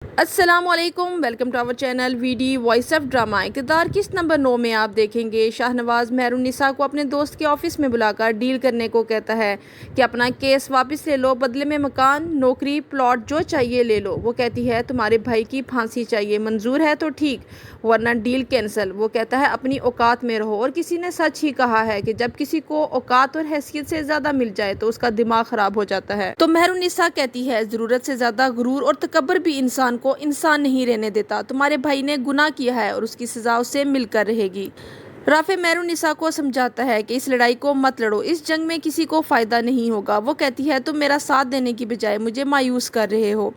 السلام علیکم، welcome to our channel V D voice of drama. Iqtidar قسط نمبر 9 میں آپ دیکھیں گے شاہنواز مہرالنساء کو اپنے دوست کے آفس میں بلا کر ڈیل کرنے کو کہتا ہے کہ اپنا کیس واپس لے لو، بدلے میں مکان، نوکری، پلاٹ جو چاہیے لے لو۔ وہ کہتی ہے تمہارے بھائی کی پھانسی چاہیے، منظور ہے تو ٹھیک ورنہ ڈیل کینسل۔ وہ کہتا ہے اپنی اوقات میں رہو، اور کسی نے سچ ہی کہا ہے کہ جب کسی کو اوقات اور حیثیت سے زیادہ مل جائے تو اس کا دماغ خراب ہو جاتا ہے۔ تو مہرالنساء کہتی ہے ضرورت سے زیادہ غرور اور تکبر بھی انسان کو انسان نہیں رہنے دیتا۔ تمہارے بھائی نے گناہ کیا ہے اور اس کی سزا اسے مل کر رہے گی۔ رافع مہرالنساء کو سمجھاتا ہے کہ اس لڑائی کو مت لڑو، اس جنگ میں کسی کو فائدہ نہیں ہوگا۔ وہ کہتی ہے تم میرا ساتھ دینے کی بجائے مجھے مایوس کر رہے ہو۔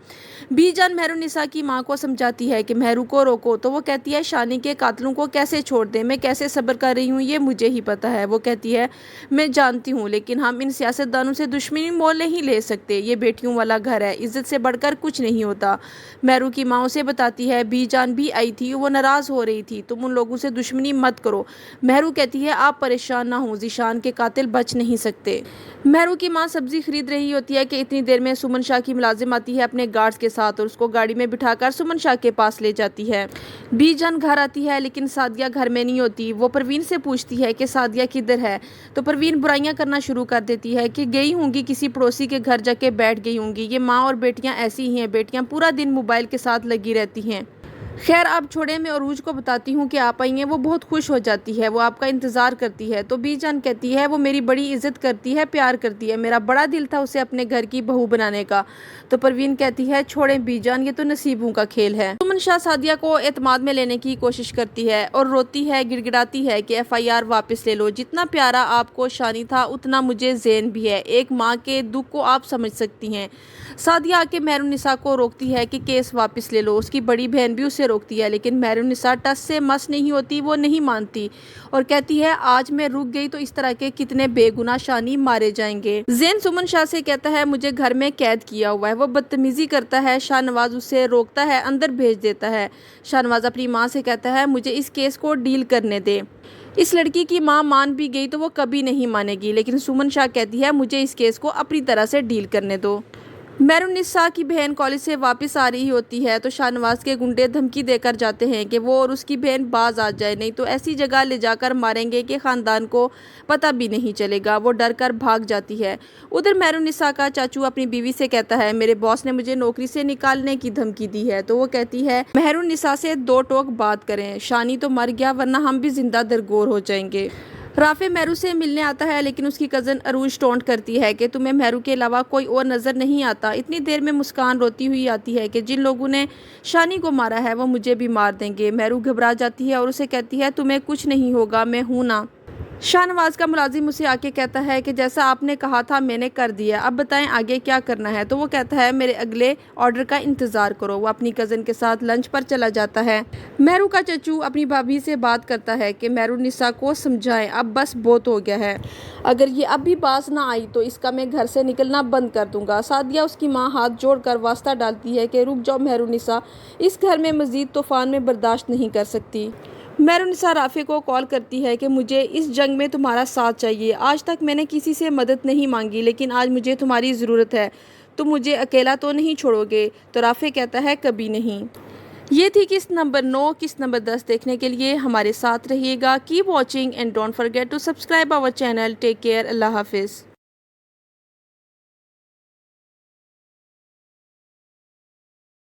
بی جان مہرالنساء کی ماں کو سمجھاتی ہے کہ مہرو کو روکو، تو وہ کہتی ہے شانی کے قاتلوں کو کیسے چھوڑ دیں، میں کیسے صبر کر رہی ہوں یہ مجھے ہی پتا ہے۔ وہ کہتی ہے میں جانتی ہوں، لیکن ہم ان سیاستدانوں سے دشمنی مول نہیں لے سکتے، یہ بیٹیوں والا گھر ہے، عزت سے بڑھ کر کچھ نہیں ہوتا۔ مہرو کی ماں اسے بتاتی ہے بی جان بھی آئی تھی، وہ ناراض ہو رہی تھی، تم ان لوگوں سے دشمنی مت کرو۔ مہرو کہتی ہے آپ پریشان نہ ہوں، ذیشان کے قاتل بچ نہیں سکتے۔ مہرو کی ماں سبزی خرید رہی ہوتی ہے کہ اتنی دیر میں سمن شاہ کی ملازم آتی ہے اپنے گارڈز کے ساتھ اور اس کو گاڑی میں بٹھا کر سمن شاہ کے پاس لے جاتی ہے۔ بی جان گھر آتی ہے لیکن سعدیہ گھر میں نہیں ہوتی۔ وہ پروین سے پوچھتی ہے کہ سعدیہ کدھر ہے، تو پروین برائیاں کرنا شروع کر دیتی ہے کہ گئی ہوں گی کسی پڑوسی کے گھر جا کے بیٹھ گئی ہوں گی، یہ ماں اور بیٹیاں ایسی ہی ہیں، بیٹیاں پورا دن موبائل کے ساتھ لگی رہتی ہیں۔ خیر آپ چھوڑیں، میں عروج کو بتاتی ہوں کہ آپ آئی ہیں، وہ بہت خوش ہو جاتی ہے، وہ آپ کا انتظار کرتی ہے۔ تو بی جان کہتی ہے وہ میری بڑی عزت کرتی ہے، پیار کرتی ہے، میرا بڑا دل تھا اسے اپنے گھر کی بہو بنانے کا۔ تو پروین کہتی ہے چھوڑیں بی جان، یہ تو نصیبوں کا کھیل ہے۔ سمن شاہ سعدیہ کو اعتماد میں لینے کی کوشش کرتی ہے اور روتی ہے، گڑ گڑاتی ہے کہ FIR واپس لے لو، جتنا پیارا آپ کو شانی تھا اتنا مجھے زین بھی ہے، ایک ماں کے دکھ کو آپ سمجھ سکتی ہیں۔ سعدیہ آ کے مہرالنساء کو روکتی ہے کہ کیس واپس لے لو، اس کی بڑی بہن بھی اسے روکتی ہے، لیکن مہرالنساء ٹس سے مس نہیں ہوتی، وہ نہیں مانتی اور کہتی ہے آج میں رک گئی تو اس طرح کے کتنے بے گناہ شانی مارے جائیں گے۔ زین سمن شاہ سے کہتا ہے مجھے گھر میں قید کیا ہوا ہے، وہ بدتمیزی کرتا ہے، شاہنواز اسے روکتا ہے، اندر بھیج دیتا ہے۔ شاہنواز اپنی ماں سے کہتا ہے مجھے اس کیس کو ڈیل کرنے دے۔ اس لڑکی کی ماں مان بھی گئی تو وہ کبھی نہیں مانے گی، لیکن سمن شاہ کہتی ہے مجھے اس کیس کو اپنی طرح سے ڈیل کرنے دو۔ مہرالنساء کی بہن کالج سے واپس آ رہی ہوتی ہے تو شاہنواز کے گنڈے دھمکی دے کر جاتے ہیں کہ وہ اور اس کی بہن باز آ جائے، نہیں تو ایسی جگہ لے جا کر ماریں گے کہ خاندان کو پتہ بھی نہیں چلے گا۔ وہ ڈر کر بھاگ جاتی ہے۔ ادھر مہرالنساء کا چاچو اپنی بیوی سے کہتا ہے میرے باس نے مجھے نوکری سے نکالنے کی دھمکی دی ہے، تو وہ کہتی ہے مہرالنساء سے دو ٹوک بات کریں، شانی تو مر گیا ورنہ ہم بھی زندہ درگور ہو جائیں گے۔ رافع مہرو سے ملنے آتا ہے لیکن اس کی کزن عروج ٹونٹ کرتی ہے کہ تمہیں مہرو کے علاوہ کوئی اور نظر نہیں آتا۔ اتنی دیر میں مسکان روتی ہوئی آتی ہے کہ جن لوگوں نے شانی کو مارا ہے وہ مجھے بھی مار دیں گے۔ مہرو گھبرا جاتی ہے اور اسے کہتی ہے تمہیں کچھ نہیں ہوگا، میں ہوں نا۔ شاہنواز کا ملازم اسے آ کے کہتا ہے کہ جیسا آپ نے کہا تھا میں نے کر دیا، اب بتائیں آگے کیا کرنا ہے۔ تو وہ کہتا ہے میرے اگلے آرڈر کا انتظار کرو۔ وہ اپنی کزن کے ساتھ لنچ پر چلا جاتا ہے۔ مہرو کا چچو اپنی بھابھی سے بات کرتا ہے کہ مہرالنساء کو سمجھائیں، اب بس بہت ہو گیا ہے، اگر یہ اب بھی باز نہ آئی تو اس کا میں گھر سے نکلنا بند کر دوں گا۔ سعدیہ اس کی ماں ہاتھ جوڑ کر واسطہ ڈالتی ہے کہ رک جاؤ مہرالنساء، اس گھر میں مزید طوفان میں برداشت نہیں کر سکتی۔ مہرالنساء رافع کو کال کرتی ہے کہ مجھے اس جنگ میں تمہارا ساتھ چاہیے، آج تک میں نے کسی سے مدد نہیں مانگی لیکن آج مجھے تمہاری ضرورت ہے، تم مجھے اکیلا تو نہیں چھوڑو گے۔ تو رافع کہتا ہے کبھی نہیں۔ یہ تھی قسط نمبر 9۔ قسط نمبر 10 دیکھنے کے لیے ہمارے ساتھ رہیے گا۔ Keep watching and don't forget to subscribe our channel. Take care, اللہ حافظ۔